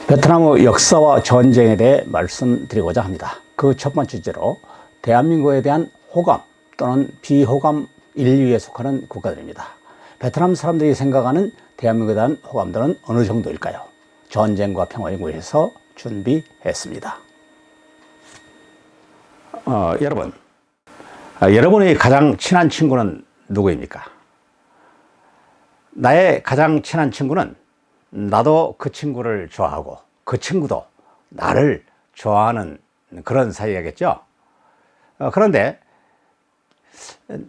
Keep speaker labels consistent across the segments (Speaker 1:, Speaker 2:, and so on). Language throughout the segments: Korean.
Speaker 1: 베트남의 역사와 전쟁에 대해 말씀드리고자 합니다. 그 첫 번째 주제로 대한민국에 대한 호감 또는 비호감 인류에 속하는 국가들입니다. 베트남 사람들이 생각하는 대한민국에 대한 호감도는 어느 정도일까요? 전쟁과 평화연구에서 준비했습니다. 여러분의 가장 친한 친구는 누구입니까? 나의 가장 친한 친구는 나도 그 친구를 좋아하고 그 친구도 나를 좋아하는 그런 사이겠죠. 그런데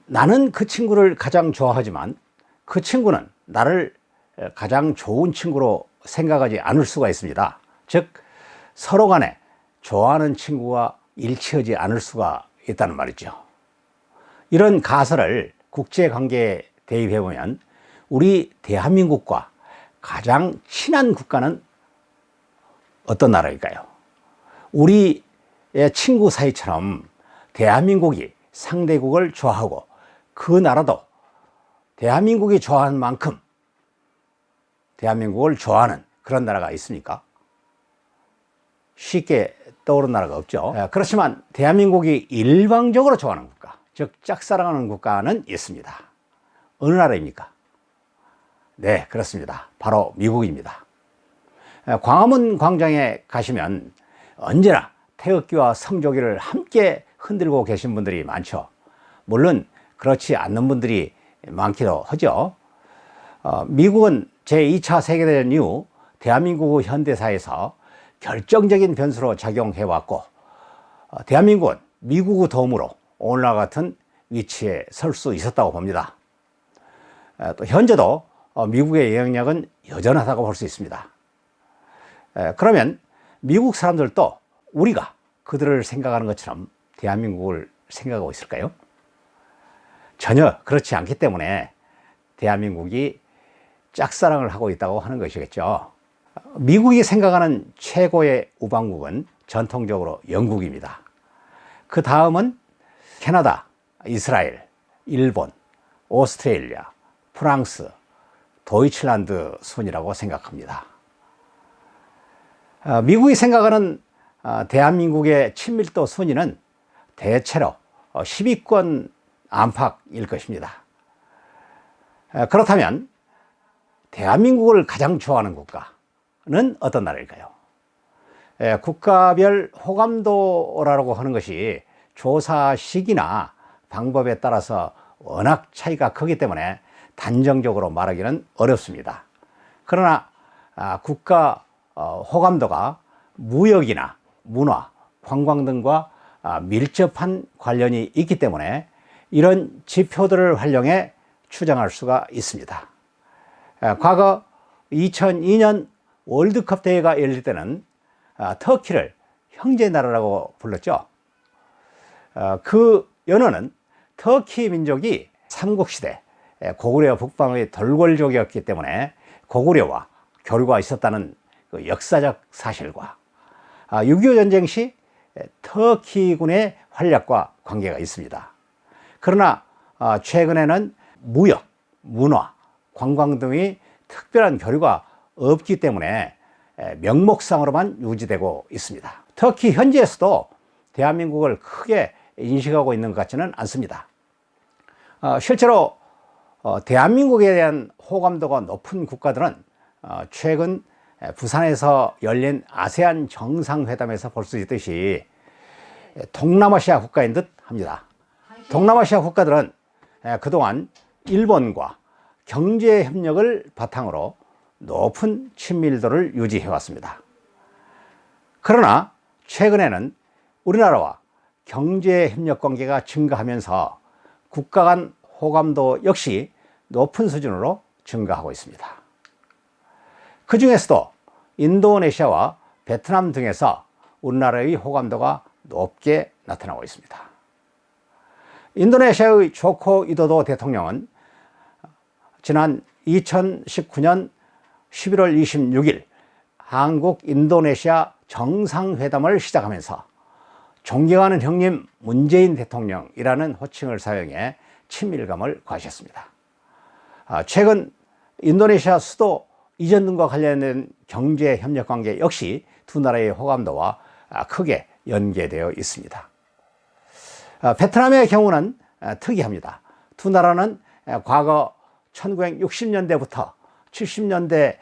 Speaker 1: 나는 그 친구를 가장 좋아하지만 그 친구는 나를 가장 좋은 친구로 생각하지 않을 수가 있습니다. 즉 서로 간에 좋아하는 친구와 일치하지 않을 수가 있다는 말이죠. 이런 가설을 국제관계에 대입해 보면 우리 대한민국과 가장 친한 국가는 어떤 나라일까요? 우리의 친구 사이처럼 대한민국이 상대국을 좋아하고 그 나라도 대한민국이 좋아하는 만큼 대한민국을 좋아하는 그런 나라가 있습니까? 쉽게 떠오르는 나라가 없죠. 그렇지만 대한민국이 일방적으로 좋아하는 국가, 즉 짝사랑하는 국가는 있습니다. 어느 나라입니까? 네, 그렇습니다. 바로 미국입니다. 광화문 광장에 가시면 언제나 태극기와 성조기를 함께 흔들고 계신 분들이 많죠. 물론 그렇지 않는 분들이 많기도 하죠. 미국은 제2차 세계대전 이후 대한민국 현대사에서 결정적인 변수로 작용해왔고 대한민국은 미국의 도움으로 오늘날 같은 위치에 설 수 있었다고 봅니다. 또 현재도 미국의 영향력은 여전하다고 볼 수 있습니다. 그러면 미국 사람들도 우리가 그들을 생각하는 것처럼 대한민국을 생각하고 있을까요? 전혀 그렇지 않기 때문에 대한민국이 짝사랑을 하고 있다고 하는 것이겠죠. 미국이 생각하는 최고의 우방국은 전통적으로 영국입니다. 그 다음은 캐나다, 이스라엘, 일본, 오스트레일리아, 프랑스, 도이칠란드 순이라고 생각합니다. 미국이 생각하는 대한민국의 친밀도 순위는 대체로 10위권 안팎일 것입니다. 그렇다면 대한민국을 가장 좋아하는 국가는 어떤 나라일까요? 국가별 호감도라고 하는 것이 조사 시기나 방법에 따라서 워낙 차이가 크기 때문에 단정적으로 말하기는 어렵습니다. 그러나 국가 호감도가 무역이나 문화, 관광 등과 밀접한 관련이 있기 때문에 이런 지표들을 활용해 추정할 수가 있습니다. 과거 2002년 월드컵 대회가 열릴 때는 터키를 형제 나라라고 불렀죠. 그 연호는 터키 민족이 삼국시대 고구려 북방의 돌궐족이었기 때문에 고구려와 교류가 있었다는 그 역사적 사실과 6.25 전쟁 시 터키군의 활약과 관계가 있습니다. 그러나 최근에는 무역, 문화, 관광 등의 특별한 교류가 없기 때문에 명목상으로만 유지되고 있습니다. 터키 현지에서도 대한민국을 크게 인식하고 있는 것 같지는 않습니다. 실제로 대한민국에 대한 호감도가 높은 국가들은 최근 부산에서 열린 아세안 정상회담에서 볼 수 있듯이 동남아시아 국가인 듯 합니다. 동남아시아 국가들은 그동안 일본과 경제 협력을 바탕으로 높은 친밀도를 유지해 왔습니다. 그러나 최근에는 우리나라와 경제 협력 관계가 증가하면서 국가 간 호감도 역시 높은 수준으로 증가하고 있습니다. 그 중에서도 인도네시아와 베트남 등에서 우리나라의 호감도가 높게 나타나고 있습니다. 인도네시아의 조코 위도도 대통령은 지난 2019년 11월 26일 한국 인도네시아 정상회담을 시작하면서 존경하는 형님 문재인 대통령이라는 호칭을 사용해 친밀감을 과시했습니다. 최근 인도네시아 수도 이전 등과 관련된 경제 협력 관계 역시 두 나라의 호감도와 크게 연계되어 있습니다. 베트남의 경우는 특이합니다. 두 나라는 과거 1960년대부터 70년대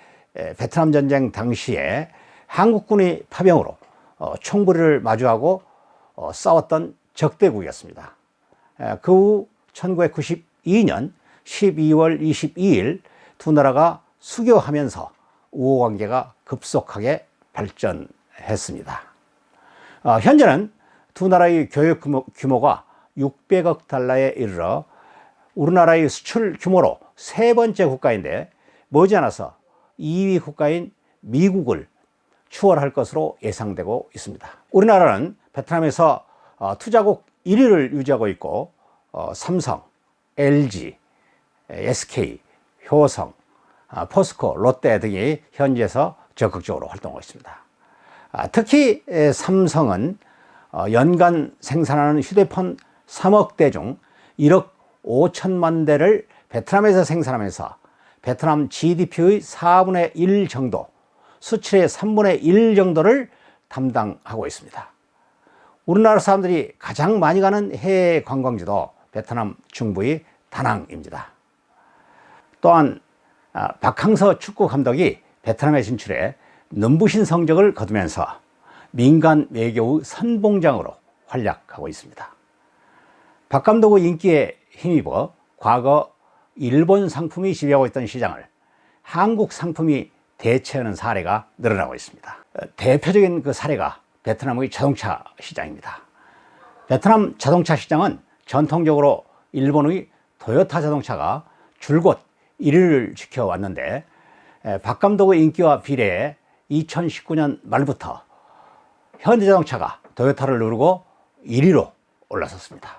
Speaker 1: 베트남 전쟁 당시에 한국군이 파병으로 총부리를 마주하고 싸웠던 적대국이었습니다. 그 후 1992년 12월 22일 두 나라가 수교하면서 우호관계가 급속하게 발전했습니다. 현재는 두 나라의 교역 규모가 600억 달러에 이르러 우리나라의 수출 규모로 세 번째 국가인데 머지않아서 2위 국가인 미국을 추월할 것으로 예상되고 있습니다. 우리나라는 베트남에서 투자국 1위를 유지하고 있고 삼성, LG, SK, 효성, 포스코, 롯데 등이 현지에서 적극적으로 활동하고 있습니다. 특히 삼성은 연간 생산하는 휴대폰 3억 대 중 1억 5천만 대를 베트남에서 생산하면서 베트남 GDP의 4분의 1 정도, 수출의 3분의 1 정도를 담당하고 있습니다. 우리나라 사람들이 가장 많이 가는 해외 관광지도 베트남 중부의 다낭입니다. 또한 박항서 축구 감독이 베트남에 진출해 눈부신 성적을 거두면서 민간 외교의 선봉장으로 활약하고 있습니다. 박 감독의 인기에 힘입어 과거 일본 상품이 지배하고 있던 시장을 한국 상품이 대체하는 사례가 늘어나고 있습니다. 대표적인 그 사례가 베트남의 자동차 시장입니다. 베트남 자동차 시장은 전통적으로 일본의 토요타 자동차가 줄곧 1위를 지켜왔는데 박 감독의 인기와 비례해 2019년 말부터 현대자동차가 토요타를 누르고 1위로 올라섰습니다.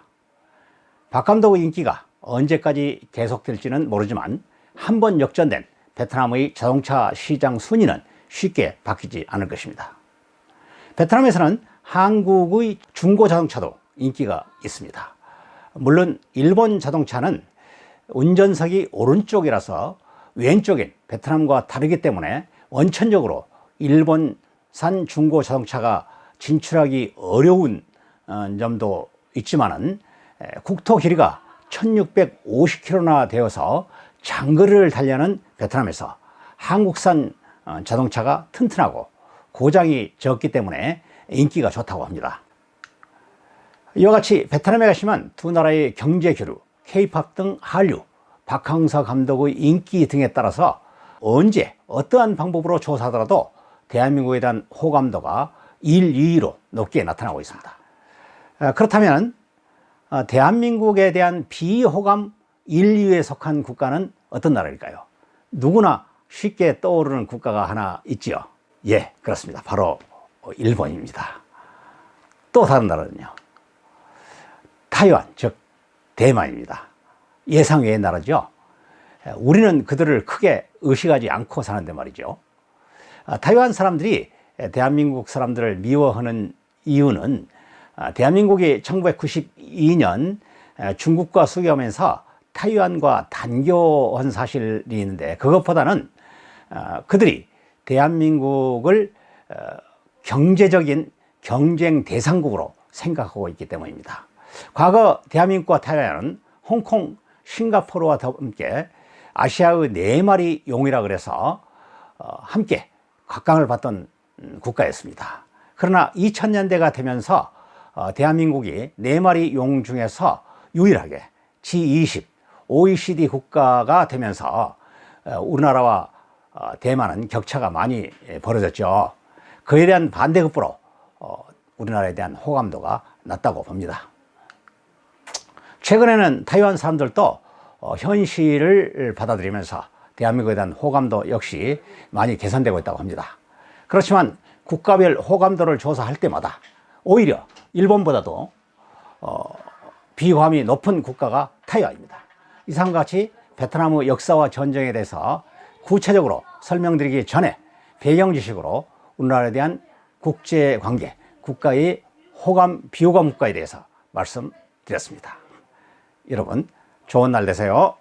Speaker 1: 박 감독의 인기가 언제까지 계속될지는 모르지만 한 번 역전된 베트남의 자동차 시장 순위는 쉽게 바뀌지 않을 것입니다. 베트남에서는 한국의 중고 자동차도 인기가 있습니다. 물론 일본 자동차는 운전석이 오른쪽이라서 왼쪽인 베트남과 다르기 때문에 원천적으로 일본산 중고 자동차가 진출하기 어려운 점도 있지만은 국토 길이가 1650km나 되어서 장거리를 달리는 베트남에서 한국산 자동차가 튼튼하고 고장이 적기 때문에 인기가 좋다고 합니다. 이와 같이 베트남에 가시면 두 나라의 경제 교류, K-팝 등 한류, 박항서 감독의 인기 등에 따라서 언제 어떠한 방법으로 조사하더라도 대한민국에 대한 호감도가 1, 2위로 높게 나타나고 있습니다. 그렇다면 대한민국에 대한 비호감 1, 2위에 속한 국가는 어떤 나라일까요? 누구나 쉽게 떠오르는 국가가 하나 있지요. 예, 그렇습니다. 바로 일본입니다. 또 다른 나라는요, 타이완, 즉 대만입니다. 예상 외의 나라죠. 우리는 그들을 크게 의식하지 않고 사는데 말이죠. 타이완 사람들이 대한민국 사람들을 미워하는 이유는 대한민국이 1992년 중국과 수교하면서 타이완과 단교한 사실이 있는데, 그것보다는 그들이 대한민국을 경제적인 경쟁 대상국으로 생각하고 있기 때문입니다. 과거 대한민국과 타이완은 홍콩, 싱가포르와 함께 아시아의 4마리 용이라 그래서 함께 각광을 받던 국가였습니다. 그러나 2000년대가 되면서 대한민국이 4마리 용 중에서 유일하게 G20, OECD 국가가 되면서 우리나라와 대만은 격차가 많이 벌어졌죠. 그에 대한 반대급부로 우리나라에 대한 호감도가 낮다고 봅니다. 최근에는 타이완 사람들도 현실을 받아들이면서 대한민국에 대한 호감도 역시 많이 개선되고 있다고 합니다. 그렇지만 국가별 호감도를 조사할 때마다 오히려 일본보다도 비호감이 높은 국가가 타이완입니다. 이상과 같이 베트남의 역사와 전쟁에 대해서 구체적으로 설명드리기 전에 배경 지식으로 우리나라에 대한 국제관계, 국가의 호감, 비호감 국가에 대해서 말씀드렸습니다. 여러분, 좋은 날 되세요.